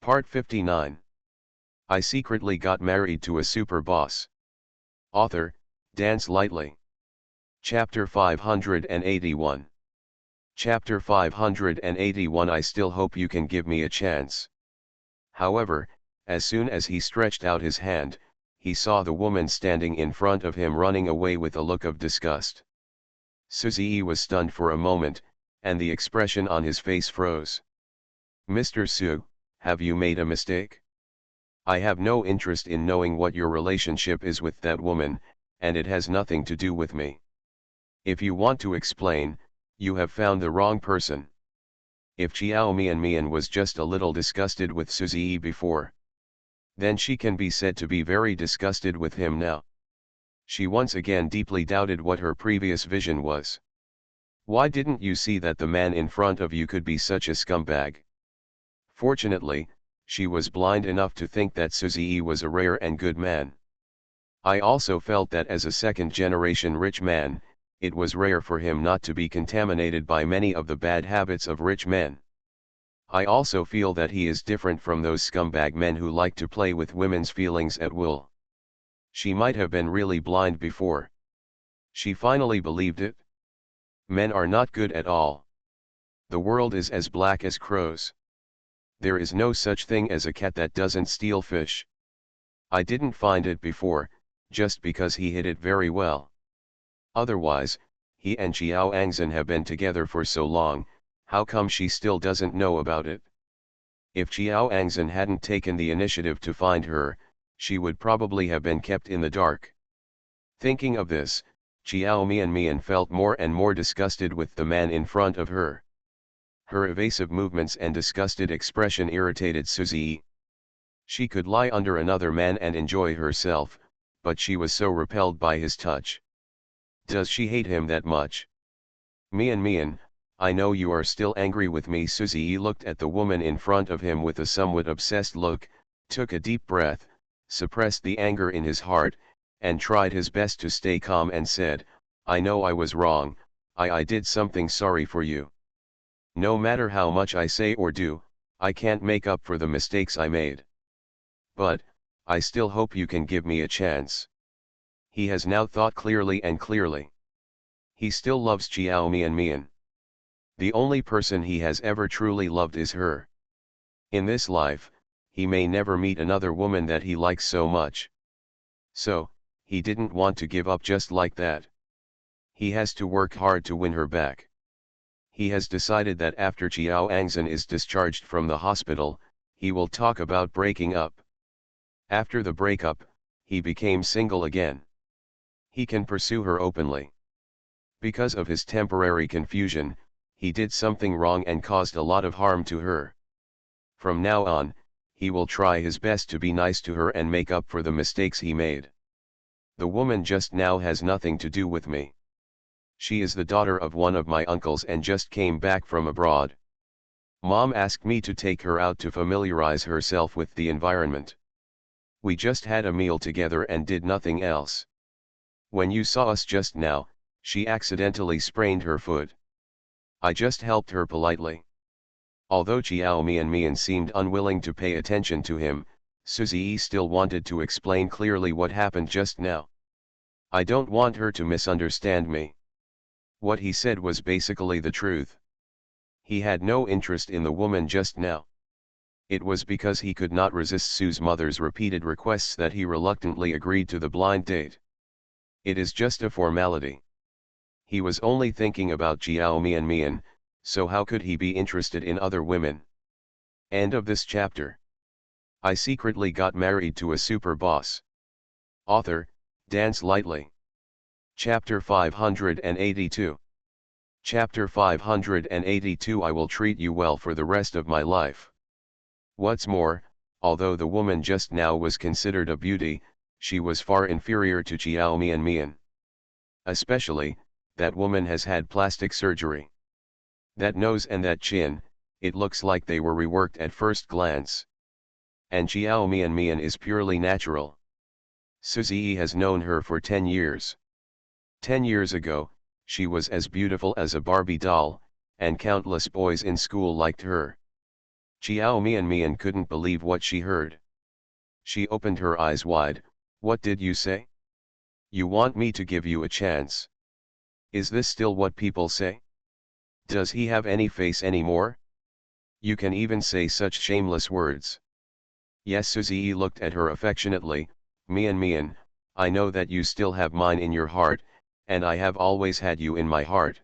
Part 59. I secretly got married to a super boss. Author, Dance Lightly. Chapter 581. Chapter 581. I still hope you can give me a chance. However, as soon as he stretched out his hand, he saw the woman standing in front of him running away with a look of disgust. Suzy was stunned for a moment, and the expression on his face froze. Mr. Su, have you made a mistake? I have no interest in knowing what your relationship is with that woman, and it has nothing to do with me. If you want to explain, you have found the wrong person. If Chiao Mian was just a little disgusted with Suzy before, then she can be said to be very disgusted with him now. She once again deeply doubted what her previous vision was. Why didn't you see that the man in front of you could be such a scumbag? Fortunately, she was blind enough to think that Suzy was a rare and good man. I also felt that as a second-generation rich man, it was rare for him not to be contaminated by many of the bad habits of rich men. I also feel that he is different from those scumbag men who like to play with women's feelings at will. She might have been really blind before. She finally believed it. Men are not good at all. The world is as black as crows. There is no such thing as a cat that doesn't steal fish. I didn't find it before, just because he hid it very well. Otherwise, he and Xiao Angzhen have been together for so long, how come she still doesn't know about it? If Xiao Angzhen hadn't taken the initiative to find her, she would probably have been kept in the dark. Thinking of this, Chiao Mian felt more and more disgusted with the man in front of her. Her evasive movements and disgusted expression irritated Suzy. She could lie under another man and enjoy herself, but she was so repelled by his touch. Does she hate him that much? Mian, I know you are still angry with me. Suzy looked at the woman in front of him with a somewhat obsessed look, took a deep breath, suppressed the anger in his heart, and tried his best to stay calm and said, I know I was wrong, I did something. Sorry for you. No matter how much I say or do, I can't make up for the mistakes I made. But, I still hope you can give me a chance. He has now thought clearly and clearly. He still loves Chiao Mian. The only person he has ever truly loved is her. In this life, he may never meet another woman that he likes so much. So, he didn't want to give up just like that. He has to work hard to win her back. He has decided that after Chiao Angzhen is discharged from the hospital, he will talk about breaking up. After the breakup, he became single again. He can pursue her openly. Because of his temporary confusion, he did something wrong and caused a lot of harm to her. From now on, he will try his best to be nice to her and make up for the mistakes he made. The woman just now has nothing to do with me. She is the daughter of one of my uncles and just came back from abroad. Mom asked me to take her out to familiarize herself with the environment. We just had a meal together and did nothing else. When you saw us just now, she accidentally sprained her foot. I just helped her politely. Although Chiao Mian seemed unwilling to pay attention to him, Suzy still wanted to explain clearly what happened just now. I don't want her to misunderstand me. What he said was basically the truth. He had no interest in the woman just now. It was because he could not resist Sue's mother's repeated requests that he reluctantly agreed to the blind date. It is just a formality. He was only thinking about Chiao Mian, so how could he be interested in other women? End of this chapter. I secretly got married to a super boss. Author, Dance Lightly. Chapter 582. Chapter 582. I will treat you well for the rest of my life. What's more, although the woman just now was considered a beauty, she was far inferior to Chiao Mian. Especially, that woman has had plastic surgery. That nose and that chin, it looks like they were reworked at first glance. And Chiao Mian is purely natural. Suzy has known her for 10 years. 10 years ago, she was as beautiful as a Barbie doll, and countless boys in school liked her. Chiao Mian couldn't believe what she heard. She opened her eyes wide. What did you say? You want me to give you a chance? Is this still what people say? Does he have any face anymore? You can even say such shameless words. Yes, Suzy looked at her affectionately. Mian, I know that you still have mine in your heart, and I have always had you in my heart.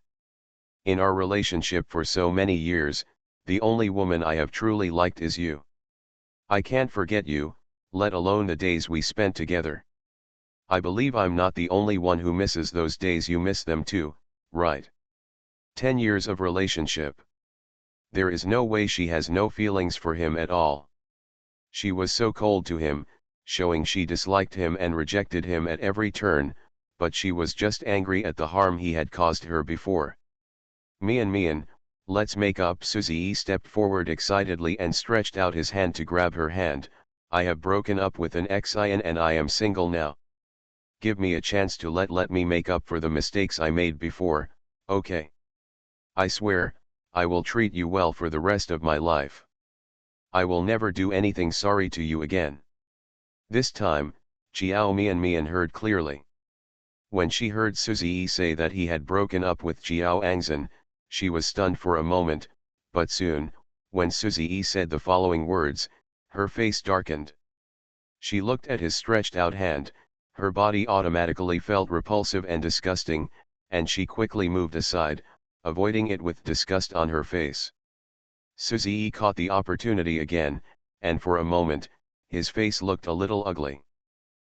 In our relationship for so many years, the only woman I have truly liked is you. I can't forget you, let alone the days we spent together. I believe I'm not the only one who misses those days. You miss them too, right? 10 years of relationship. There is no way she has no feelings for him at all. She was so cold to him, showing she disliked him and rejected him at every turn, but she was just angry at the harm he had caused her before. Mian, let's make up. Suzy stepped forward excitedly and stretched out his hand to grab her hand. I have broken up with an ex-in and I am single now. Give me a chance to let me make up for the mistakes I made before, okay? I swear, I will treat you well for the rest of my life. I will never do anything sorry to you again. This time, Chiao Mian heard clearly. When she heard Suzy say that he had broken up with Jiao Angzan, she was stunned for a moment, but soon, when Suzy said the following words, her face darkened. She looked at his stretched out hand, her body automatically felt repulsive and disgusting, and she quickly moved aside, avoiding it with disgust on her face. Suzy caught the opportunity again, and for a moment, his face looked a little ugly.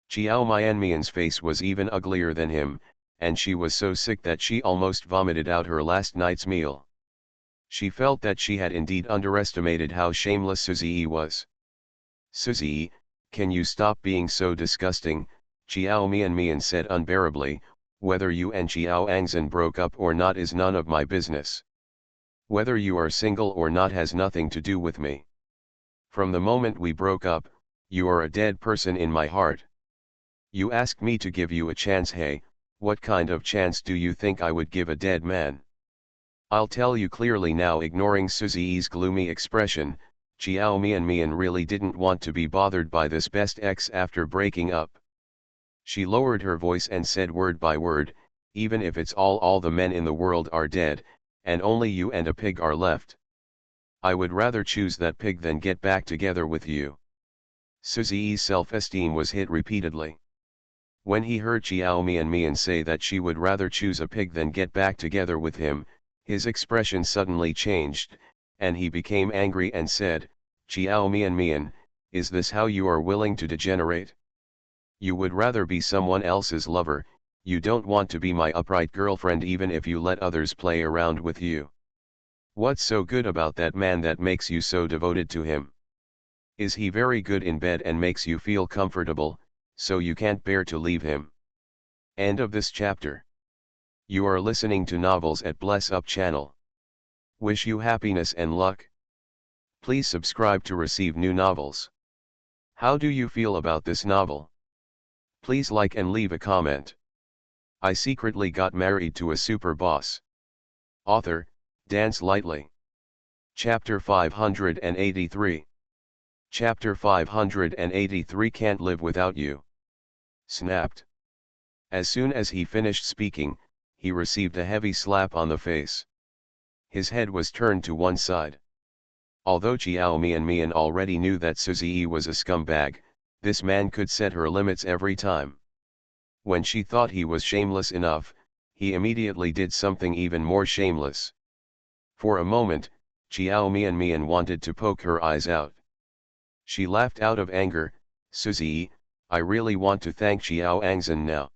Chiao Mian's face was even uglier than him, and she was so sick that she almost vomited out her last night's meal. She felt that she had indeed underestimated how shameless Suzy was. Suzy, can you stop being so disgusting? Chiao Mian said unbearably. Whether you and Jiao Angzan broke up or not is none of my business. Whether you are single or not has nothing to do with me. From the moment we broke up, you are a dead person in my heart. You asked me to give you a chance. Hey, what kind of chance do you think I would give a dead man? I'll tell you clearly now. Ignoring Suzy's gloomy expression, Chiao Mian really didn't want to be bothered by this best ex after breaking up. She lowered her voice and said word by word, even if it's all the men in the world are dead, and only you and a pig are left. I would rather choose that pig than get back together with you. Suzy's self-esteem was hit repeatedly. When he heard Chiao Mian say that she would rather choose a pig than get back together with him, his expression suddenly changed, and he became angry and said, Chiao Mian, is this how you are willing to degenerate? You would rather be someone else's lover, you don't want to be my upright girlfriend even if you let others play around with you. What's so good about that man that makes you so devoted to him? Is he very good in bed and makes you feel comfortable, so you can't bear to leave him? End of this chapter. You are listening to Novels at Bless Up channel. Wish you happiness and luck. Please subscribe to receive new novels. How do you feel about this novel? Please like and leave a comment. I secretly got married to a super boss. Author, Dance Lightly. Chapter 583. Chapter 583. Can't live without you. Snapped. As soon as he finished speaking, he received a heavy slap on the face. His head was turned to one side. Although Chiao Mian already knew that Suzy was a scumbag, this man could set her limits every time. When she thought he was shameless enough, he immediately did something even more shameless. For a moment, Chiao Mian wanted to poke her eyes out. She laughed out of anger. Suzy, I really want to thank Jiao Angzan now.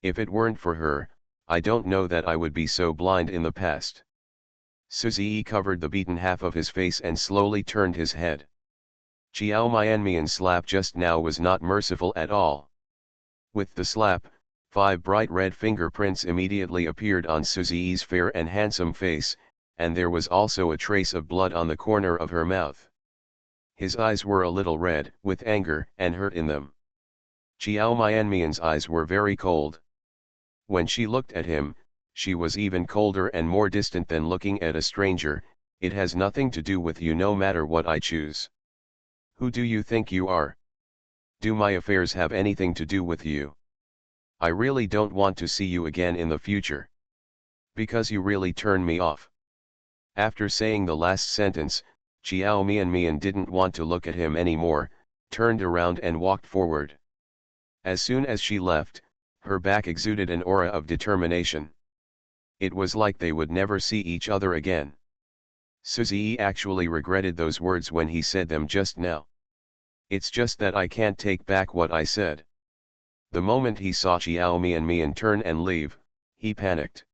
If it weren't for her, I don't know that I would be so blind in the past. Suzy covered the beaten half of his face and slowly turned his head. Chiao Mian's slap just now was not merciful at all. With the slap, 5 bright red fingerprints immediately appeared on Suzy's fair and handsome face, and there was also a trace of blood on the corner of her mouth. His eyes were a little red, with anger and hurt in them. Chiao Mian's eyes were very cold. When she looked at him, she was even colder and more distant than looking at a stranger, It has nothing to do with you no matter what I choose. Who do you think you are? Do my affairs have anything to do with you? I really don't want to see you again in the future. Because you really turn me off. After saying the last sentence, Chiao Mian didn't want to look at him anymore, turned around and walked forward. As soon as she left, her back exuded an aura of determination. It was like they would never see each other again. Suzy actually regretted those words when he said them just now. It's just that I can't take back what I said. The moment he saw Chiao Mian turn and leave, he panicked.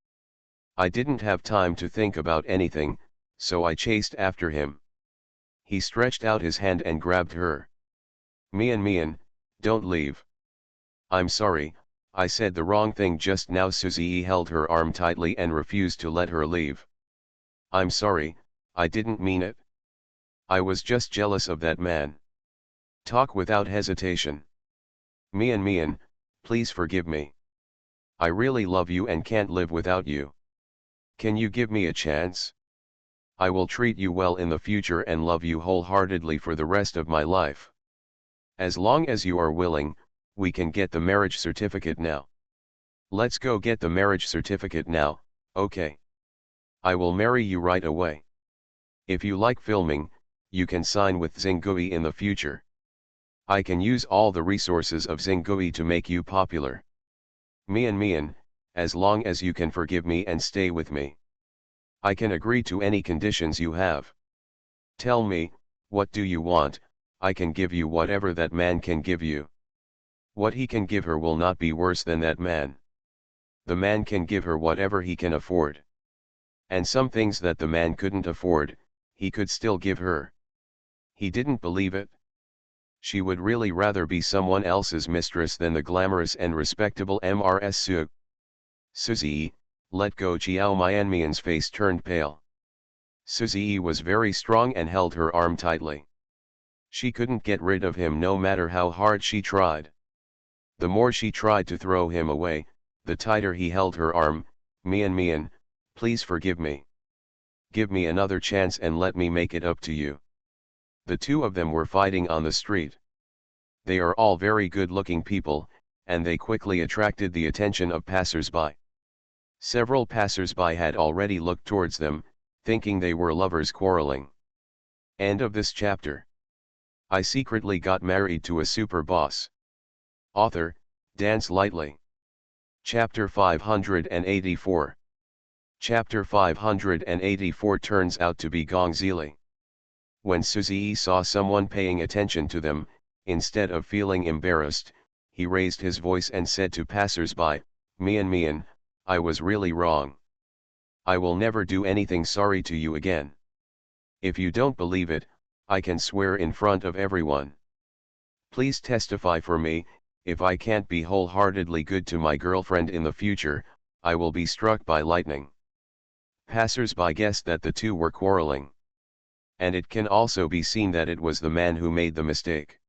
I didn't have time to think about anything, so I chased after him. He stretched out his hand and grabbed her. Mian, don't leave. I'm sorry, I said the wrong thing just now. Suzy held her arm tightly and refused to let her leave. I'm sorry, I didn't mean it. I was just jealous of that man. Talk without hesitation. Mian, please forgive me. I really love you and can't live without you. Can you give me a chance? I will treat you well in the future and love you wholeheartedly for the rest of my life. As long as you are willing, we can get the marriage certificate now. Let's go get the marriage certificate now, okay? I will marry you right away. If you like filming, you can sign with Zingui in the future. I can use all the resources of Zingui to make you popular. Mian, as long as you can forgive me and stay with me. I can agree to any conditions you have. Tell me, what do you want? I can give you whatever that man can give you. What he can give her will not be worse than that man. The man can give her whatever he can afford. And some things that the man couldn't afford, he could still give her. He didn't believe it. She would really rather be someone else's mistress than the glamorous and respectable Mrs. Su. Suzy, let go. Chiao Mian's face turned pale. Suzy was very strong and held her arm tightly. She couldn't get rid of him no matter how hard she tried. The more she tried to throw him away, the tighter he held her arm. Mian, please forgive me. Give me another chance and let me make it up to you. The two of them were fighting on the street. They are all very good-looking people, and they quickly attracted the attention of passers-by. Several passers-by had already looked towards them, thinking they were lovers quarreling. End of this chapter. I secretly got married to a super boss. Author, Dance Lightly. Chapter 584. Chapter 584 turns out to be Gong Zili. When Suzy saw someone paying attention to them, instead of feeling embarrassed, he raised his voice and said to passers-by, Mian, I was really wrong. I will never do anything sorry to you again. If you don't believe it, I can swear in front of everyone. Please testify for me. If I can't be wholeheartedly good to my girlfriend in the future, I will be struck by lightning. Passers-by guessed that the two were quarreling. And it can also be seen that it was the man who made the mistake.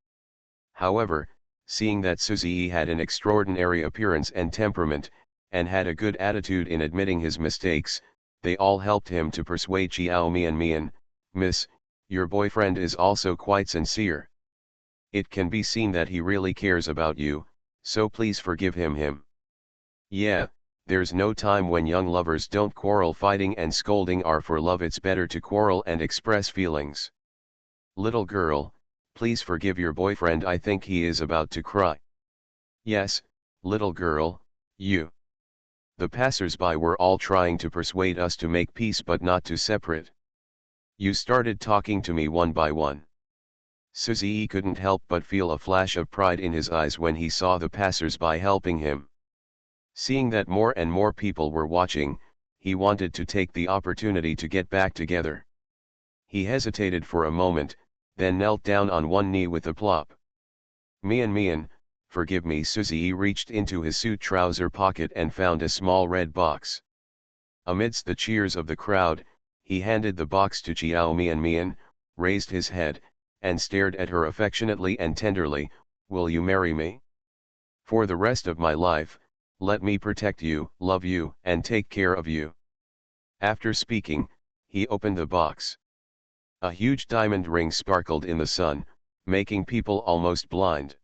However, seeing that Suzy had an extraordinary appearance and temperament, and had a good attitude in admitting his mistakes, they all helped him to persuade Chiao Mian, Miss, your boyfriend is also quite sincere. It can be seen that he really cares about you, so please forgive him. Yeah, there's no time when young lovers don't quarrel. Fighting and scolding are for love. It's better to quarrel and express feelings. Little girl, please forgive your boyfriend. I think he is about to cry. Yes, little girl, you. The passers-by were all trying to persuade us to make peace but not to separate. You started talking to me one by one. Suzy couldn't help but feel a flash of pride in his eyes when he saw the passers-by helping him. Seeing that more and more people were watching, he wanted to take the opportunity to get back together. He hesitated for a moment, then knelt down on one knee with a plop. Mian, forgive me. Suzy reached into his suit trouser pocket and found a small red box. Amidst the cheers of the crowd, he handed the box to Chiao Mian, raised his head, and stared at her affectionately and tenderly. Will you marry me? For the rest of my life, let me protect you, love you, and take care of you. After speaking, He opened the box. A huge diamond ring sparkled in the sun, making people almost blind.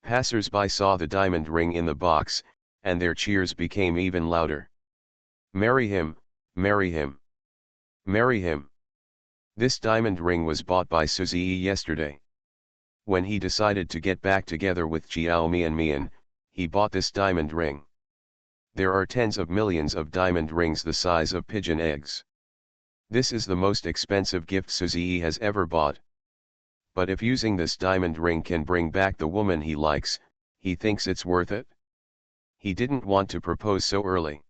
Passers-by saw the diamond ring in the box, and their cheers became even louder. "Marry him, marry him, marry him." This diamond ring was bought by Suzy yesterday. When he decided to get back together with Jiao Mian, he bought this diamond ring. There are tens of millions of diamond rings the size of pigeon eggs. This is the most expensive gift Suzy has ever bought. But if using this diamond ring can bring back the woman he likes, he thinks it's worth it. He didn't want to propose so early.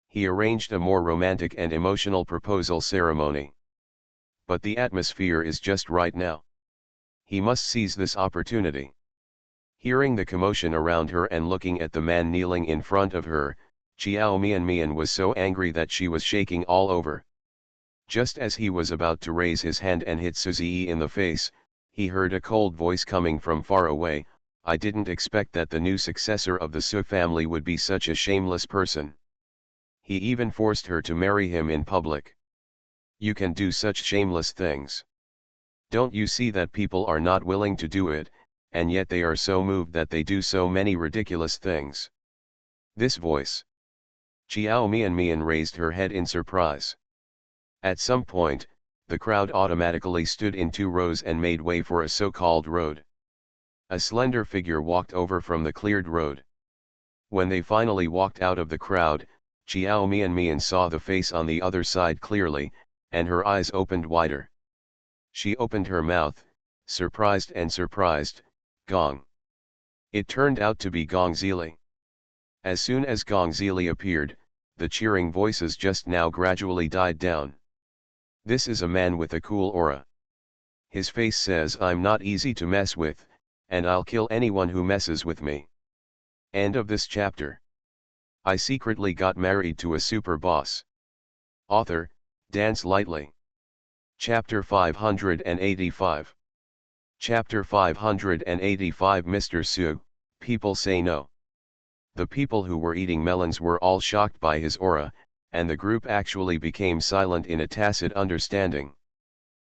He arranged a more romantic and emotional proposal ceremony. But the atmosphere is just right now. He must seize this opportunity. Hearing the commotion around her and looking at the man kneeling in front of her, Jiao Mian was so angry that she was shaking all over. Just as he was about to raise his hand and hit Suzy in the face, he heard a cold voice coming from far away. "I didn't expect that the new successor of the Su family would be such a shameless person. He even forced her to marry him in public. You can do such shameless things. Don't you see that people are not willing to do it, and yet they are so moved that they do so many ridiculous things?" This voice. Jiao Mian raised her head in surprise. At some point, the crowd automatically stood in 2 rows and made way for a so-called road. A slender figure walked over from the cleared road. When they finally walked out of the crowd, Jiao Mian saw the face on the other side clearly, and her eyes opened wider. She opened her mouth, surprised, "Gong." It turned out to be Gong Zili. As soon as Gong Zili appeared, the cheering voices just now gradually died down. This is a man with a cool aura. His face says, "I'm not easy to mess with, and I'll kill anyone who messes with me." End of this chapter. I secretly got married to a super boss. Author, Dance Lightly. Chapter 585. Chapter 585. Mr. Su, people say no. The people who were eating melons were all shocked by his aura, and the group actually became silent in a tacit understanding.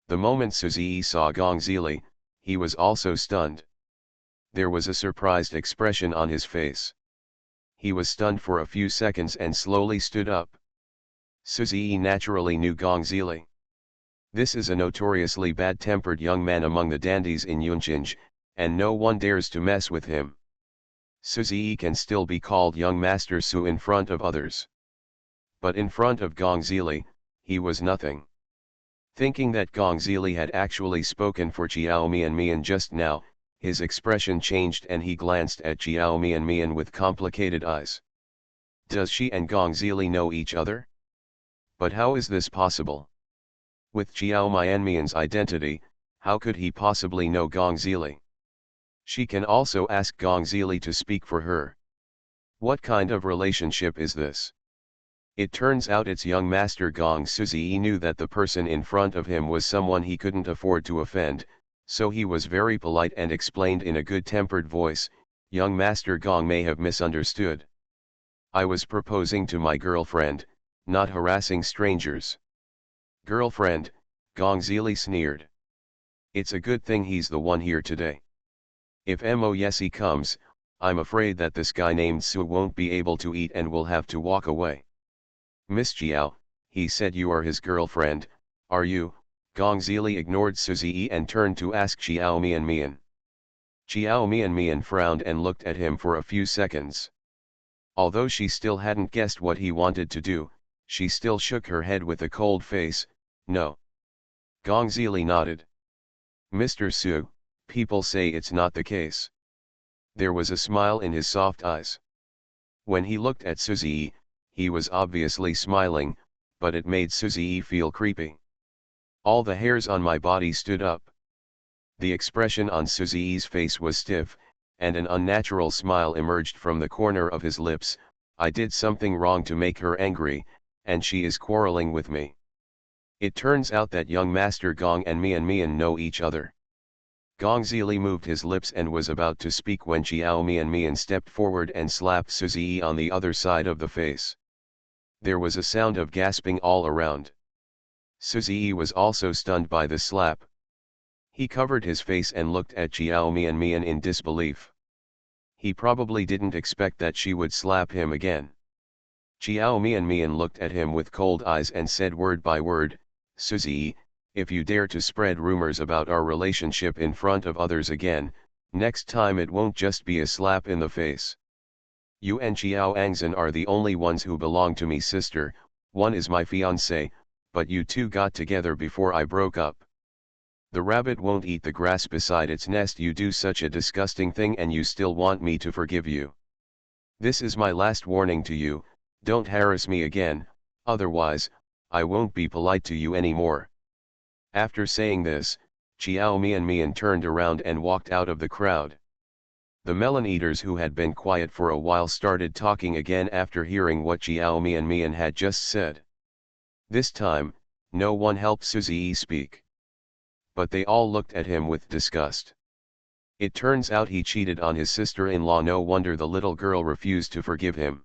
The moment Suzy saw Gong Zili, he was also stunned. There was a surprised expression on his face. He was stunned for a few seconds and slowly stood up. Suzy naturally knew Gong Zili. This is a notoriously bad-tempered young man among the dandies in Yunchinj, and no one dares to mess with him. Suzy can still be called young Master Su in front of others. But in front of Gong Zili, he was nothing. Thinking that Gong Zili had actually spoken for Jiao Mian just now, his expression changed and he glanced at Jiao Mian with complicated eyes. Does she and Gong Zili know each other? But how is this possible? With Jiao Mian's identity, how could he possibly know Gong Zili? She can also ask Gong Zili to speak for her. What kind of relationship is this? It turns out it's young Master Gong. Suzy knew that the person in front of him was someone he couldn't afford to offend, so he was very polite and explained in a good-tempered voice, "Young Master Gong may have misunderstood. I was proposing to my girlfriend, not harassing strangers." "Girlfriend?" Gong Zili sneered. "It's a good thing he's the one here today. If Moyesi comes, I'm afraid that this guy named Su won't be able to eat and will have to walk away." "Miss Jiao," he said, "you are his girlfriend, are you?" Gong Zili ignored Suzy and turned to ask Jiao Mian. Jiao Mian frowned and looked at him for a few seconds. Although she still hadn't guessed what he wanted to do, she still shook her head with a cold face. "No." Gong Zili nodded. "Mr. Su, people say it's not the case." There was a smile in his soft eyes. When he looked at Suzy, he was obviously smiling, but it made Suzy feel creepy. All the hairs on my body stood up. The expression on Suzy's face was stiff, and an unnatural smile emerged from the corner of his lips. "I did something wrong to make her angry, and she is quarreling with me." It turns out that young Master Gong and Mian know each other. Gong Zili moved his lips and was about to speak when Jiao Mian stepped forward and slapped Suzy on the other side of the face. There was a sound of gasping all around. Suzy was also stunned by the slap. He covered his face and looked at Jiao Mian in disbelief. He probably didn't expect that she would slap him again. Jiao Mian looked at him with cold eyes and said word by word, "Suzy, if you dare to spread rumors about our relationship in front of others again, next time it won't just be a slap in the face. You and Xiao Angzhen are the only ones who belong to me, sister. One is my fiancé, but you two got together before I broke up. The rabbit won't eat the grass beside its nest. You do such a disgusting thing and you still want me to forgive you. This is my last warning to you, don't harass me again, otherwise, I won't be polite to you anymore." After saying this, Xiao Mian turned around and walked out of the crowd. The melon eaters who had been quiet for a while started talking again after hearing what Xiao Mian had just said. This time, no one helped Suzy speak. But they all looked at him with disgust. It turns out he cheated on his sister-in-law. No wonder the little girl refused to forgive him.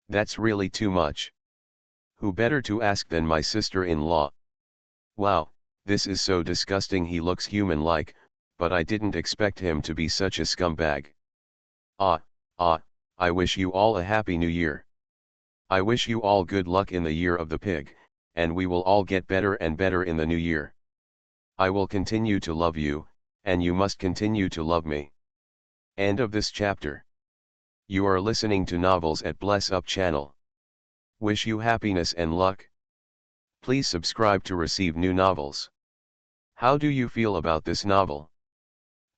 That's really too much. Who better to ask than my sister-in-law? Wow, this is so disgusting. He looks human-like, but I didn't expect him to be such a scumbag. I wish you all a happy new year. I wish you all good luck in the year of the pig, and we will all get better and better in the new year. I will continue to love you, and you must continue to love me. End of this chapter. You are listening to Novels at Bless Up channel. Wish you happiness and luck. Please subscribe to receive new novels. How do you feel about this novel?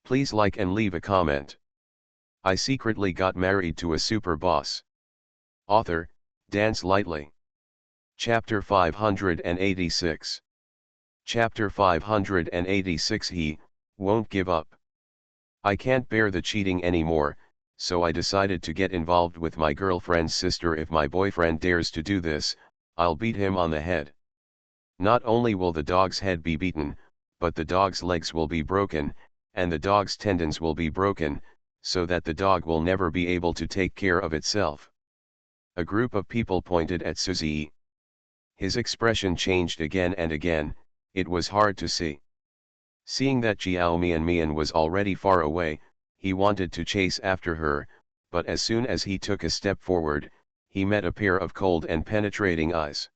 Please like and leave a comment. I secretly got married to a super boss. Author, Dance Lightly. Chapter 586. Chapter 586. He won't give up. I can't bear the cheating anymore, so I decided to get involved with my girlfriend's sister. If my boyfriend dares to do this, I'll beat him on the head. Not only will the dog's head be beaten, but the dog's legs will be broken, and the dog's tendons will be broken, so that the dog will never be able to take care of itself. A group of people pointed at Suzy. His expression changed again and again. It was hard to see. Seeing that Jiao Mian was already far away, he wanted to chase after her, but as soon as he took a step forward, he met a pair of cold and penetrating eyes.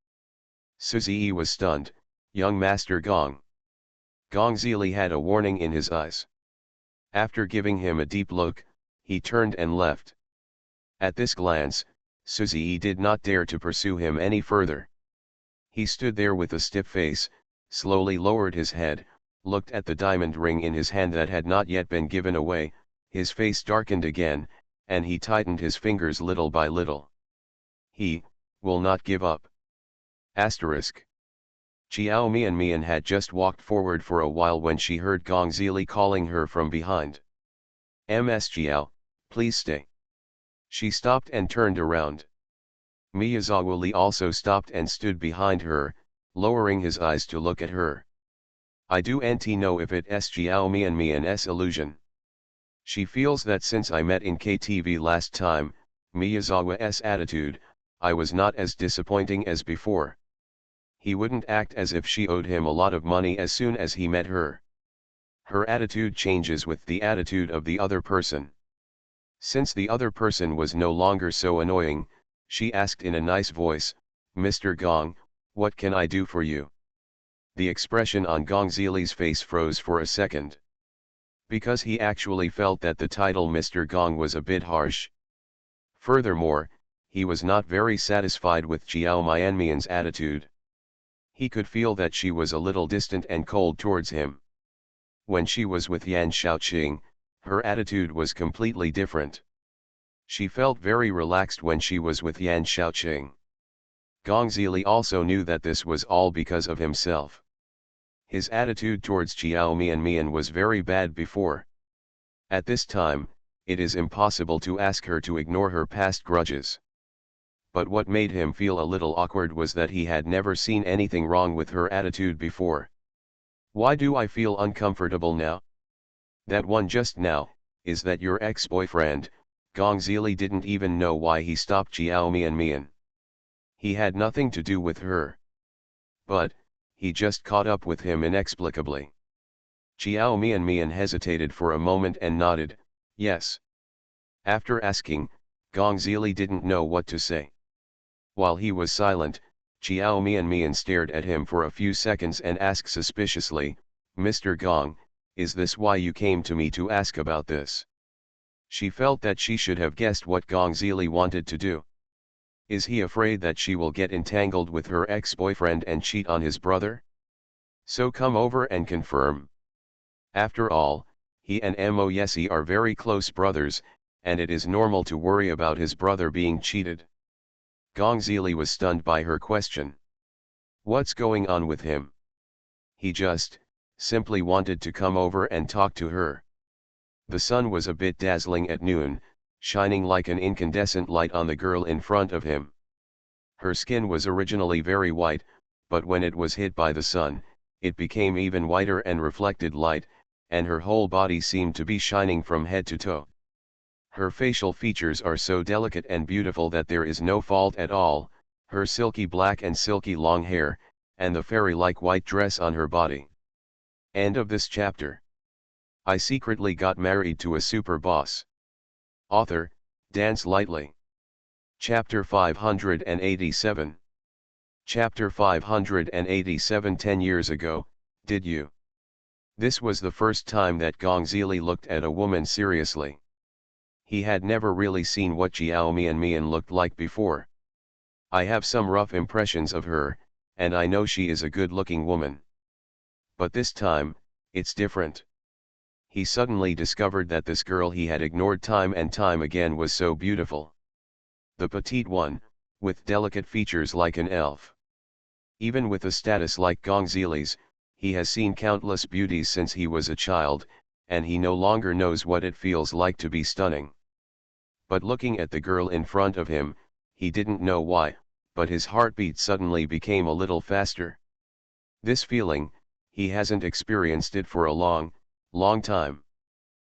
Suzy was stunned. Young Master Gong. Gong Zili had a warning in his eyes. After giving him a deep look, he turned and left. At this glance, Suzy did not dare to pursue him any further. He stood there with a stiff face, slowly lowered his head, looked at the diamond ring in his hand that had not yet been given away, his face darkened again, and he tightened his fingers little by little. He will not give up. Asterisk. Xiao Mian had just walked forward for a while when she heard Gong Zili calling her from behind. "Ms. Xiao, please stay." She stopped and turned around. Miyazawa Li also stopped and stood behind her, lowering his eyes to look at her. "I do not know if it's Xiao Mian's illusion. She feels that since I met in KTV last time, Miyazawa's attitude, I was not as disappointing as before. He wouldn't act as if she owed him a lot of money as soon as he met her. Her attitude changes with the attitude of the other person. Since the other person was no longer so annoying, she asked in a nice voice, 'Mr. Gong, what can I do for you?' The expression on Gong Zili's face froze for a second. Because he actually felt that the title Mr. Gong was a bit harsh. Furthermore, he was not very satisfied with Xiao Mian's attitude. He could feel that she was a little distant and cold towards him. When she was with Yan Shaoqing, her attitude was completely different. She felt very relaxed when she was with Yan Shaoqing. Gong Zili also knew that this was all because of himself. His attitude towards Xiao Mian was very bad before. At this time, it is impossible to ask her to ignore her past grudges. But what made him feel a little awkward was that he had never seen anything wrong with her attitude before. "Why do I feel uncomfortable now? That one just now, is that your ex-boyfriend?" Gong Zili didn't even know why he stopped Xiao Mian. He had nothing to do with her. But, he just caught up with him inexplicably. Xiao Mian hesitated for a moment and nodded, yes. After asking, Gong Zili didn't know what to say. While he was silent, Xiao Mian stared at him for a few seconds and asked suspiciously, Mr. Gong, is this why you came to me to ask about this? She felt that she should have guessed what Gong Zili wanted to do. Is he afraid that she will get entangled with her ex-boyfriend and cheat on his brother? So come over and confirm. After all, he and Mo Yesi are very close brothers, and it is normal to worry about his brother being cheated. Gong Zili was stunned by her question. What's going on with him? He just, simply wanted to come over and talk to her. The sun was a bit dazzling at noon, shining like an incandescent light on the girl in front of him. Her skin was originally very white, but when it was hit by the sun, it became even whiter and reflected light, and her whole body seemed to be shining from head to toe. Her facial features are so delicate and beautiful that there is no fault at all, her silky black and silky long hair, and the fairy-like white dress on her body. End of this chapter. I secretly got married to a super boss. Author, Dance Lightly. Chapter 587. Chapter 587. 10 years ago, did you? This was the first time that Gong Zili looked at a woman seriously. He had never really seen what Xiao Mian looked like before. I have some rough impressions of her, and I know she is a good-looking woman. But this time, it's different. He suddenly discovered that this girl he had ignored time and time again was so beautiful. The petite one, with delicate features like an elf. Even with a status like Gong Zili's, he has seen countless beauties since he was a child, and he no longer knows what it feels like to be stunning. But looking at the girl in front of him, he didn't know why, but his heartbeat suddenly became a little faster. This feeling, he hasn't experienced it for a long time.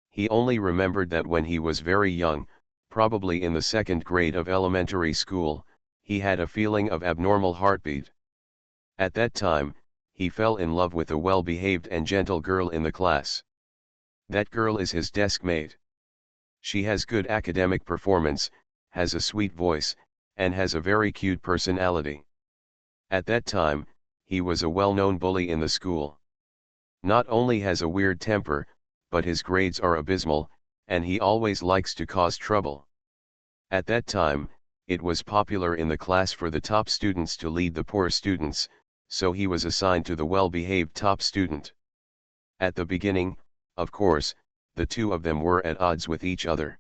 He only remembered that when he was very young, probably in the second grade of elementary school, he had a feeling of abnormal heartbeat. At that time, he fell in love with a well-behaved and gentle girl in the class. That girl is his desk mate. She has good academic performance, has a sweet voice, and has a very cute personality. At that time, he was a well-known bully in the school. Not only has a weird temper, but his grades are abysmal, and he always likes to cause trouble. At that time, it was popular in the class for the top students to lead the poor students, so he was assigned to the well-behaved top student. At the beginning, of course, the two of them were at odds with each other.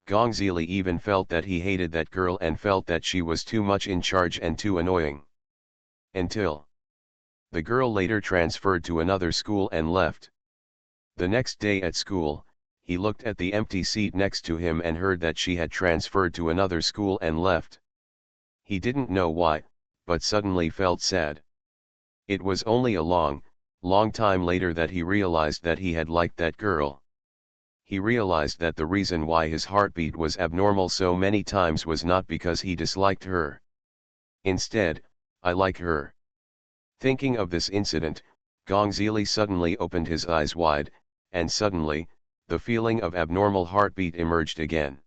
Gong Zili even felt that he hated that girl and felt that she was too much in charge and too annoying. Until the girl later transferred to another school and left. The next day at school, he looked at the empty seat next to him and heard that she had transferred to another school and left. He didn't know why, but suddenly felt sad. It was only a long time later that he realized that he had liked that girl. He realized that the reason why his heartbeat was abnormal so many times was not because he disliked her. Instead, I like her. Thinking of this incident, Gong Zili suddenly opened his eyes wide, and suddenly, the feeling of abnormal heartbeat emerged again.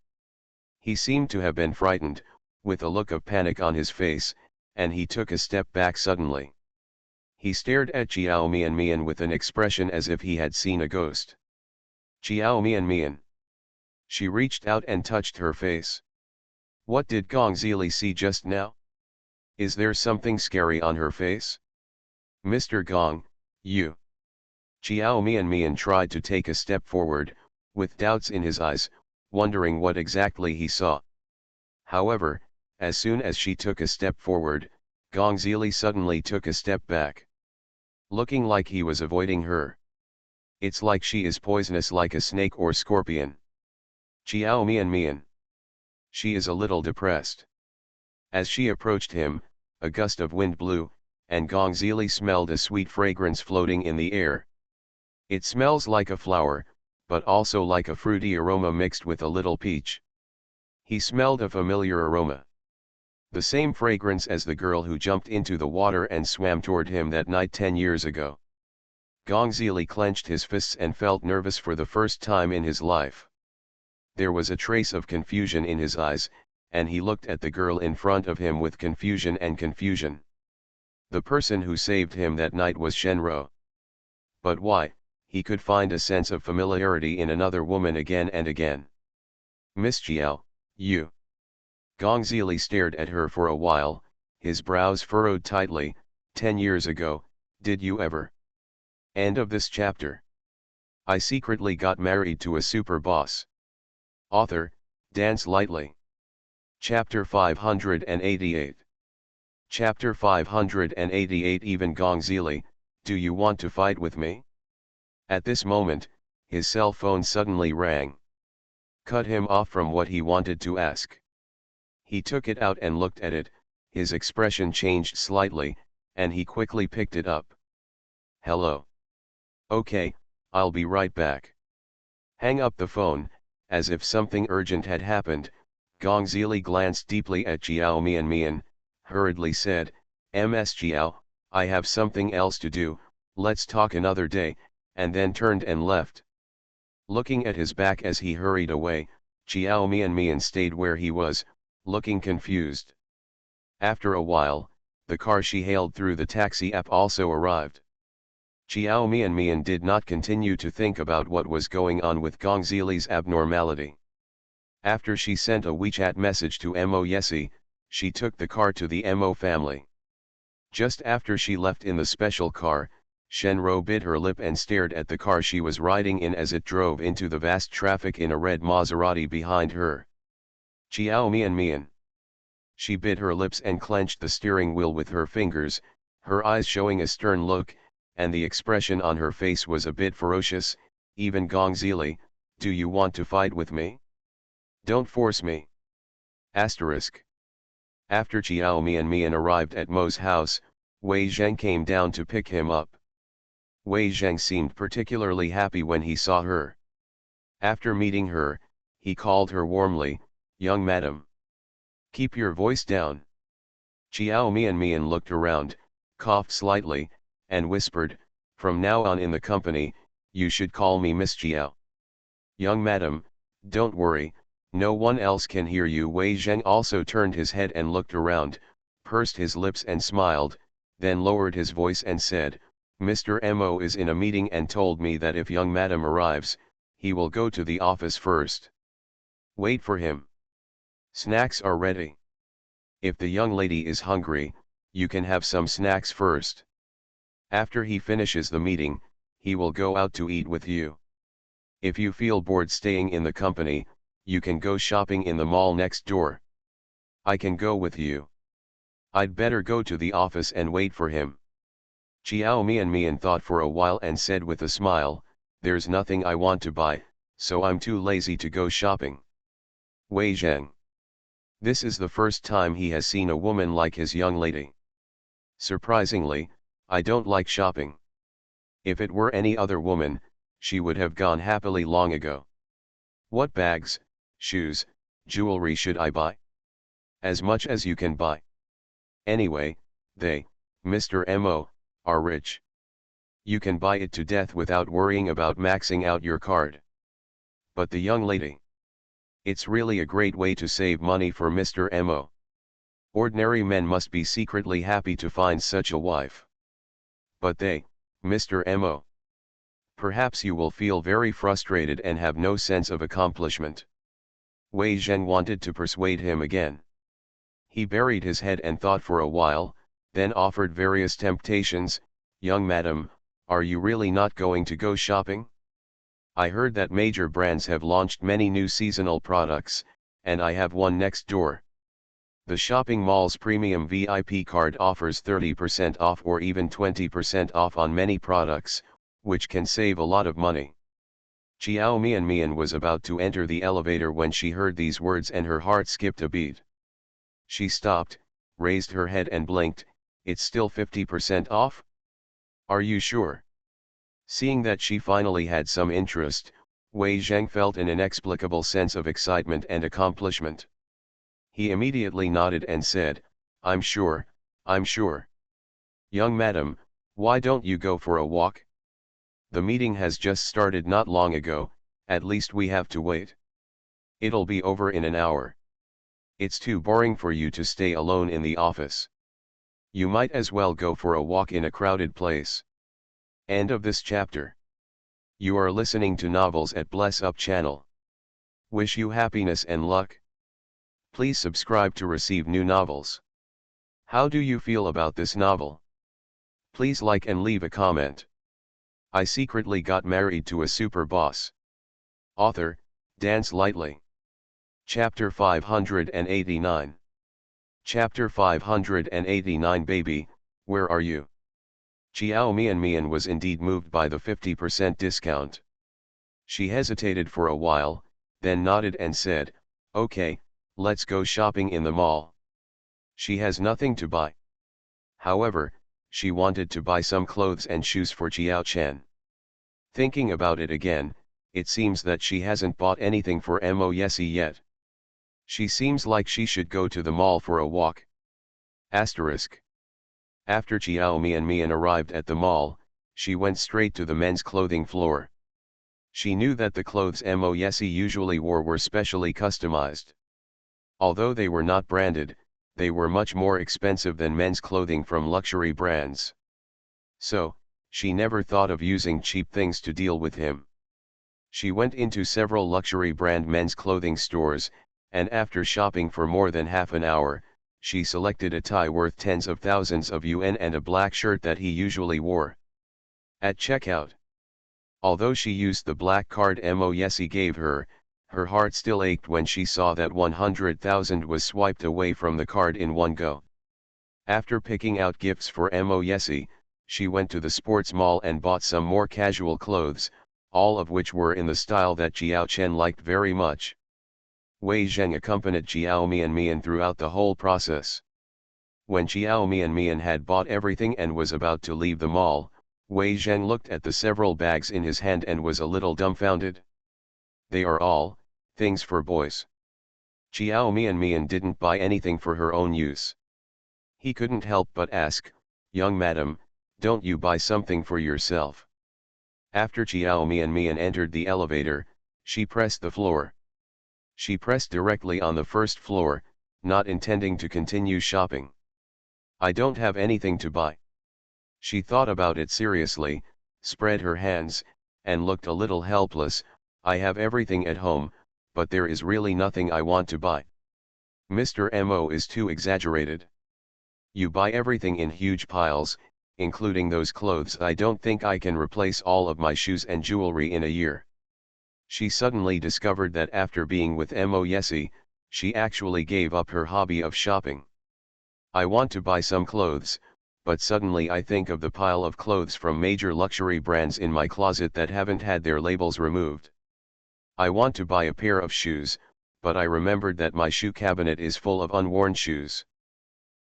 He seemed to have been frightened, with a look of panic on his face, and he took a step back suddenly. He stared at Xiao Mian with an expression as if he had seen a ghost. Xiao Mian. She reached out and touched her face. What did Gong Zili see just now? Is there something scary on her face? Mr. Gong, you. Xiao Mian tried to take a step forward, with doubts in his eyes, wondering what exactly he saw. However, as soon as she took a step forward, Gong Zili suddenly took a step back. Looking like he was avoiding her. It's like she is poisonous like a snake or scorpion. Xiao Mian. She is a little depressed. As she approached him, a gust of wind blew, and Gong Zili smelled a sweet fragrance floating in the air. It smells like a flower, but also like a fruity aroma mixed with a little peach. He smelled a familiar aroma. The same fragrance as the girl who jumped into the water and swam toward him that night 10 years ago. Gong Zili clenched his fists and felt nervous for the first time in his life. There was a trace of confusion in his eyes, and he looked at the girl in front of him with confusion and confusion. The person who saved him that night was Shenro. But why? He could find a sense of familiarity in another woman again and again. Miss Jiao, you. Gong Zili stared at her for a while, his brows furrowed tightly. 10 years ago, did you ever? End of this chapter. I secretly got married to a super boss. Author, Dance Lightly. Chapter 588. Chapter 588. Even Gong Zili, do you want to fight with me? At this moment, his cell phone suddenly rang. Cut him off from what he wanted to ask. He took it out and looked at it, his expression changed slightly, and he quickly picked it up. Hello. Okay, I'll be right back. Hang up the phone, as if something urgent had happened. Gong Zili glanced deeply at Jiao Mian, hurriedly said, Ms. Jiao, I have something else to do, let's talk another day, and then turned and left. Looking at his back as he hurried away, Jiao Mian stayed where he was, looking confused. After a while, the car she hailed through the taxi app also arrived. Jiao Mian did not continue to think about what was going on with Gong Zili's abnormality. After she sent a WeChat message to Mo Yesi, she took the car to the Mo family. Just after she left in the special car, Shenro bit her lip and stared at the car she was riding in as it drove into the vast traffic in a red Maserati behind her. Jiao Mian. She bit her lips and clenched the steering wheel with her fingers, her eyes showing a stern look, and the expression on her face was a bit ferocious. Even Gong Zili, do you want to fight with me? Don't force me. Asterisk. After Jiao Mian arrived at Mo's house, Wei Zheng came down to pick him up. Wei Zheng seemed particularly happy when he saw her. After meeting her, he called her warmly, young madam. Keep your voice down. Jiao Mian looked around, coughed slightly, and whispered, from now on in the company, you should call me Miss Jiao. Young madam, don't worry, no one else can hear you. Wei Zheng also turned his head and looked around, pursed his lips and smiled, then lowered his voice and said, Mr. Mo is in a meeting and told me that if young madam arrives, he will go to the office first. Wait for him. Snacks are ready. If the young lady is hungry, you can have some snacks first. After he finishes the meeting, he will go out to eat with you. If you feel bored staying in the company, you can go shopping in the mall next door. I can go with you. I'd better go to the office and wait for him. Jiao Mian thought for a while and said with a smile, there's nothing I want to buy, so I'm too lazy to go shopping. Wei Zheng. This is the first time he has seen a woman like his young lady. Surprisingly, I don't like shopping. If it were any other woman, she would have gone happily long ago. What bags, shoes, jewelry should I buy? As much as you can buy. Anyway, they, Mr. Mo, are rich. You can buy it to death without worrying about maxing out your card. But the young lady. It's really a great way to save money for Mr. Mo. Ordinary men must be secretly happy to find such a wife. But they, Mr. Mo. Perhaps you will feel very frustrated and have no sense of accomplishment. Wei Zheng wanted to persuade him again. He buried his head and thought for a while, then offered various temptations. Young madam, are you really not going to go shopping? I heard that major brands have launched many new seasonal products, and I have one next door. The shopping mall's premium VIP card offers 30% off or even 20% off on many products, which can save a lot of money. Jiao Mian was about to enter the elevator when she heard these words and her heart skipped a beat. She stopped, raised her head and blinked. It's still 50% off? Are you sure? Seeing that she finally had some interest, Wei Zheng felt an inexplicable sense of excitement and accomplishment. He immediately nodded and said, I'm sure, I'm sure. Young madam, why don't you go for a walk? The meeting has just started not long ago, at least we have to wait. It'll be over in an hour. It's too boring for you to stay alone in the office. You might as well go for a walk in a crowded place. End of this chapter. You are listening to Novels at Bless Up channel. Wish you happiness and luck. Please subscribe to receive new novels. How do you feel about this novel? Please like and leave a comment. I secretly got married to a super boss. Author, Dance Lightly. Chapter 589. Chapter 589. Baby, where are you? Xiao Mian was indeed moved by the 50% discount. She hesitated for a while, then nodded and said, okay, let's go shopping in the mall. She has nothing to buy. However, she wanted to buy some clothes and shoes for Xiao Chen. Thinking about it again, it seems that she hasn't bought anything for Mo Yesi yet. She seems like she should go to the mall for a walk. Asterisk. After Xiao Mian arrived at the mall, she went straight to the men's clothing floor. She knew that the clothes Mo Yesi usually wore were specially customized. Although they were not branded, they were much more expensive than men's clothing from luxury brands. So, she never thought of using cheap things to deal with him. She went into several luxury brand men's clothing stores, and after shopping for more than half an hour, she selected a tie worth tens of thousands of yuan and a black shirt that he usually wore. At checkout, although she used the black card Mo Yesi gave her, her heart still ached when she saw that 100,000 was swiped away from the card in one go. After picking out gifts for Mo Yesi, she went to the sports mall and bought some more casual clothes, all of which were in the style that Xiao Chen liked very much. Wei Zheng accompanied Xiao Mian throughout the whole process. When Xiao Mian had bought everything and was about to leave the mall, Wei Zheng looked at the several bags in his hand and was a little dumbfounded. They are all things for boys. Xiao Mian didn't buy anything for her own use. He couldn't help but ask, young madam, don't you buy something for yourself? After Xiao Mian entered the elevator, she pressed the floor. She pressed directly on the first floor, not intending to continue shopping. I don't have anything to buy. She thought about it seriously, spread her hands, and looked a little helpless. I have everything at home, but there is really nothing I want to buy. Mr. Mo is too exaggerated. You buy everything in huge piles, including those clothes. I don't think I can replace all of my shoes and jewelry in a year. She suddenly discovered that after being with Mo Yesi, she actually gave up her hobby of shopping. I want to buy some clothes, but suddenly I think of the pile of clothes from major luxury brands in my closet that haven't had their labels removed. I want to buy a pair of shoes, but I remembered that my shoe cabinet is full of unworn shoes.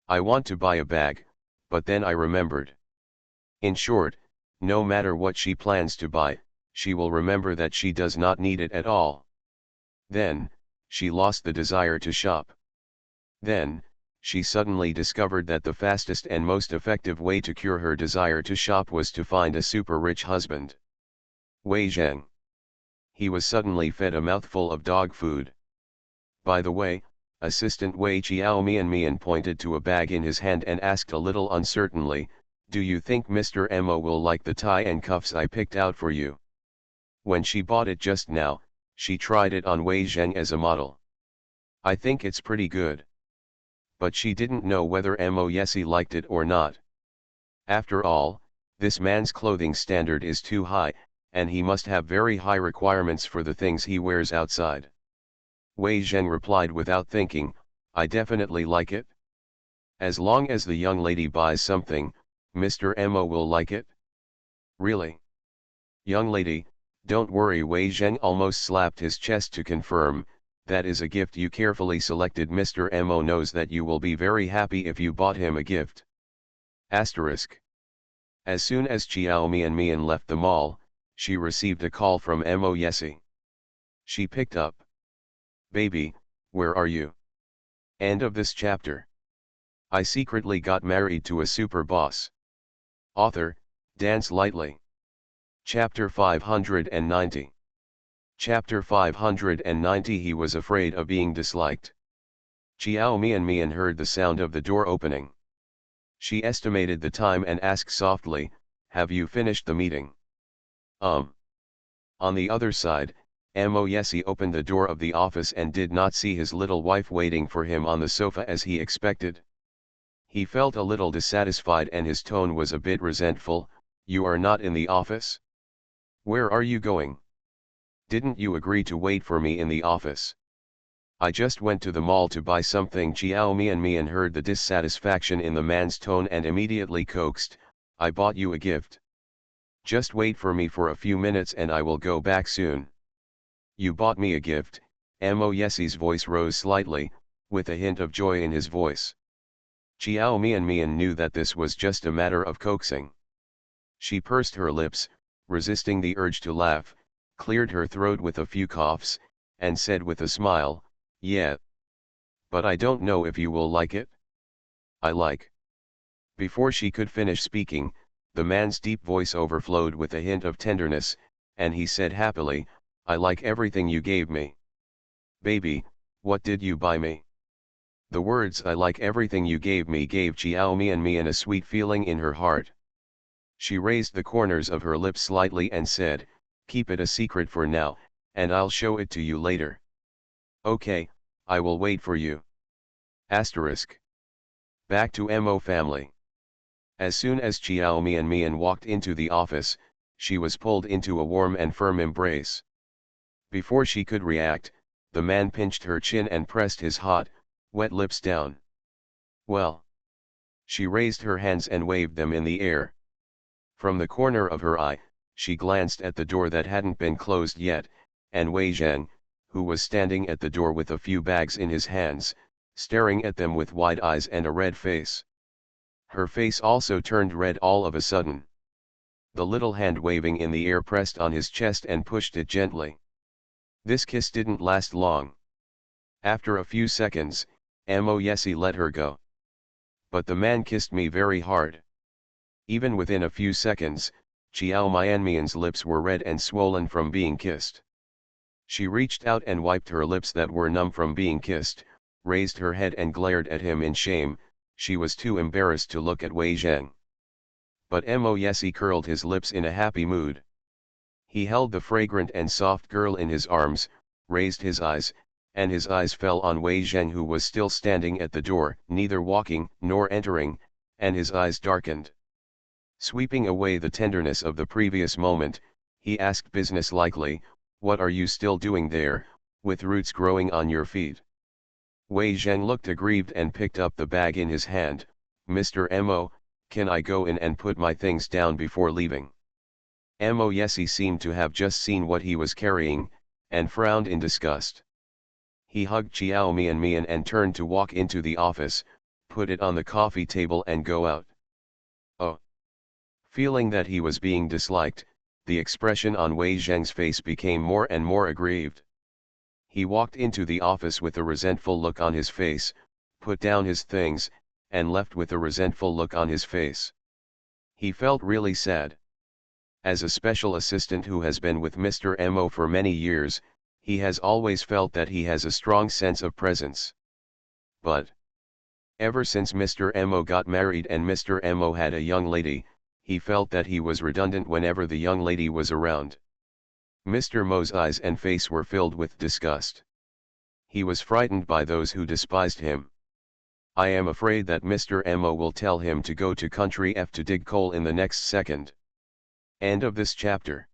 I want to buy a bag, but then I remembered. In short, no matter what she plans to buy, she will remember that she does not need it at all. Then, she lost the desire to shop. Then, she suddenly discovered that the fastest and most effective way to cure her desire to shop was to find a super rich husband. Wei Zheng. He was suddenly fed a mouthful of dog food. By the way, Assistant Wei Xiao Mian pointed to a bag in his hand and asked a little uncertainly, do you think Mr. Mo will like the tie and cuffs I picked out for you? When she bought it just now, she tried it on Wei Zheng as a model. I think it's pretty good. But she didn't know whether Mo Yesi liked it or not. After all, this man's clothing standard is too high, and he must have very high requirements for the things he wears outside. Wei Zheng replied without thinking, I definitely like it. As long as the young lady buys something, Mr. Mo will like it. Really? Young lady, don't worry. Wei Zheng almost slapped his chest to confirm, that is a gift you carefully selected. Mr. Mo knows that you will be very happy if you bought him a gift. Asterisk. As soon as Xiao Mian left the mall, she received a call from Mo Yesi. She picked up. Baby, where are you? End of this chapter. I secretly got married to a super boss. Author, Dance Lightly. Chapter 590. Chapter 590. He was afraid of being disliked. Chiao Mian heard the sound of the door opening. She estimated the time and asked softly, "Have you finished the meeting?" On the other side, Mo Yesi opened the door of the office and did not see his little wife waiting for him on the sofa as he expected. He felt a little dissatisfied and his tone was a bit resentful. "You are not in the office? Where are you going? Didn't you agree to wait for me in the office?" "I just went to the mall to buy something." Chiao Mian heard the dissatisfaction in the man's tone and immediately coaxed, "I bought you a gift. Just wait for me for a few minutes and I will go back soon." "You bought me a gift?" Mo Yesi's voice rose slightly, with a hint of joy in his voice. Chiao Mian knew that this was just a matter of coaxing. She pursed her lips, resisting the urge to laugh, cleared her throat with a few coughs, and said with a smile, "Yeah. But I don't know if you will like it." "I like." Before she could finish speaking, the man's deep voice overflowed with a hint of tenderness, and he said happily, "I like everything you gave me." "Baby, what did you buy me?" The words "I like everything you gave me" gave Chiao Mian a sweet feeling in her heart. She raised the corners of her lips slightly and said, "Keep it a secret for now, and I'll show it to you later." "Okay, I will wait for you." Asterisk. Back to Mo family. As soon as Chiao Mian walked into the office, she was pulled into a warm and firm embrace. Before she could react, the man pinched her chin and pressed his hot, wet lips down. "Well." She raised her hands and waved them in the air. From the corner of her eye, she glanced at the door that hadn't been closed yet, and Wei Zhang, who was standing at the door with a few bags in his hands, staring at them with wide eyes and a red face. Her face also turned red all of a sudden. The little hand waving in the air pressed on his chest and pushed it gently. This kiss didn't last long. After a few seconds, Mo Yesi let her go. "But the man kissed me very hard." Even within a few seconds, Chiao Mian's lips were red and swollen from being kissed. She reached out and wiped her lips that were numb from being kissed, raised her head and glared at him in shame. She was too embarrassed to look at Wei Zhang. But Mo Yesi curled his lips in a happy mood. He held the fragrant and soft girl in his arms, raised his eyes, and his eyes fell on Wei Zhang, who was still standing at the door, neither walking nor entering, and his eyes darkened. Sweeping away the tenderness of the previous moment, he asked business-likely, "What are you still doing there, with roots growing on your feet?" Wei Zhang looked aggrieved and picked up the bag in his hand. "Mr. Mo, can I go in and put my things down before leaving?" Mo Yesi seemed to have just seen what he was carrying, and frowned in disgust. He hugged Chiao Mian and turned to walk into the office, put it on the coffee table and go out. Oh! Feeling that he was being disliked, the expression on Wei Zhang's face became more and more aggrieved. He walked into the office with a resentful look on his face, put down his things, and left with a resentful look on his face. He felt really sad. As a special assistant who has been with Mr. Mo for many years, he has always felt that he has a strong sense of presence. But ever since Mr. Mo got married and Mr. Mo had a young lady, he felt that he was redundant whenever the young lady was around. Mr. Mo's eyes and face were filled with disgust. He was frightened by those who despised him. "I am afraid that Mr. Mo will tell him to go to country F to dig coal in the next second." End of this chapter.